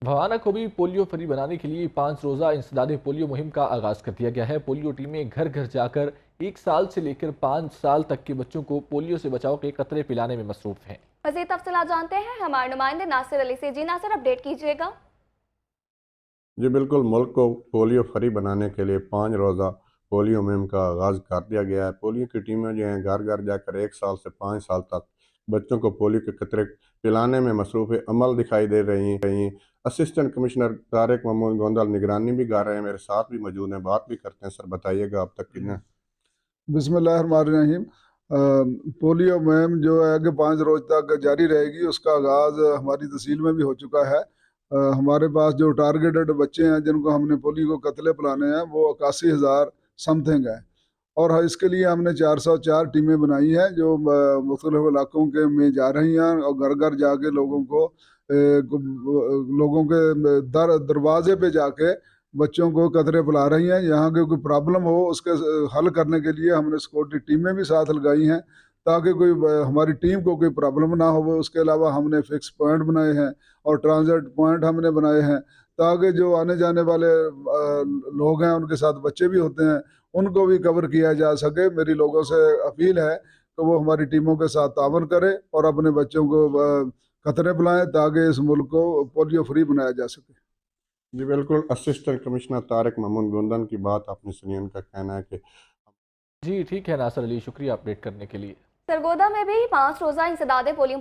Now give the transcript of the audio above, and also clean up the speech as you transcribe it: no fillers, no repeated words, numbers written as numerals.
بھوانہ کو بھی polio free بنانے کے لیے 5 روزہ انسداد پولیو مہم کا آغاز کر دیا گیا ہے۔ پولیو ٹیمیں گھر گھر جا کر 1 سال سے لے کر 5 سال تک کے بچوں کو پولیو سے بچاؤ کے قطرے پلانے میں مصروف ہیں۔ مزید تفصیلات جانتے ہیں ہمارے نمائندے ناصر علی سے۔ جی ناصر، اپڈیٹ کیجیے گا۔ جی بالکل، ملک کو پولیو فری بنانے کے لیے 5 روزہ پولیو مہم کا آغاز کر دیا گیا ہے۔ پولیو کی ٹیمیں جو ہیں گھر گھر جا کر 1 سال سے 5 سال تک بچوں کو پولیو کے قطرے پلانے میں مصروف عمل دکھائی دے رہی ہیں۔ اسسٹنٹ کمشنر طارق محمود گوندل نگرانی بھی کر رہے ہیں، میرے ساتھ بھی موجود ہیں، بات بھی کرتے ہیں۔ سر بتائیے گا اب تک کتنا؟ بسم اللہ الرحمن الرحیم۔ پولیو مہم جو ہے کہ 5 روز تک جاری رہے گی، اس کا آغاز ہماری تحصیل میں بھی ہو چکا ہے۔ ہمارے پاس جو ٹارگیٹڈ بچے ہیں جن کو ہم نے پولیو کو قتلے پلانے ہیں وہ 81,000 سم تھنگ ہیں، اور اس کے لیے ہم نے 404 ٹیمیں بنائی ہیں جو مختلف علاقوں کے میں جا رہی ہیں اور گھر گھر جا کے لوگوں کے دروازے پہ جا کے بچوں کو قطرے پلا رہی ہیں۔ یہاں کے کوئی پرابلم ہو اس کے حل کرنے کے لیے ہم نے سیکورٹی ٹیمیں بھی ساتھ لگائی ہیں تاکہ ہماری ٹیم کو کوئی پرابلم نہ ہو۔ اس کے علاوہ ہم نے فکس پوائنٹ بنائے ہیں اور ٹرانزٹ پوائنٹ ہم نے بنائے ہیں تاکہ جو آنے جانے والے لوگ ہیں ان کے ساتھ بچے بھی ہوتے ہیں، ان کو بھی کور کیا جا سکے۔ میری لوگوں سے اپیل ہے کہ وہ ہماری ٹیموں کے ساتھ تعاون کرے اور اپنے بچوں کو قطرے پلائیں تاکہ اس ملک کو پولیو فری بنایا جا سکے۔ جی بالکل، اسسٹنٹ کمشنر طارق محمود گوندل کی بات آپ نے سنی۔ ان کا کہنا ہے کہ جی ٹھیک ہے ناصر علی، شکریہ اپڈیٹ کرنے کے لیے۔ سرگودا میں بھی 5 روزہ انسداد پولیو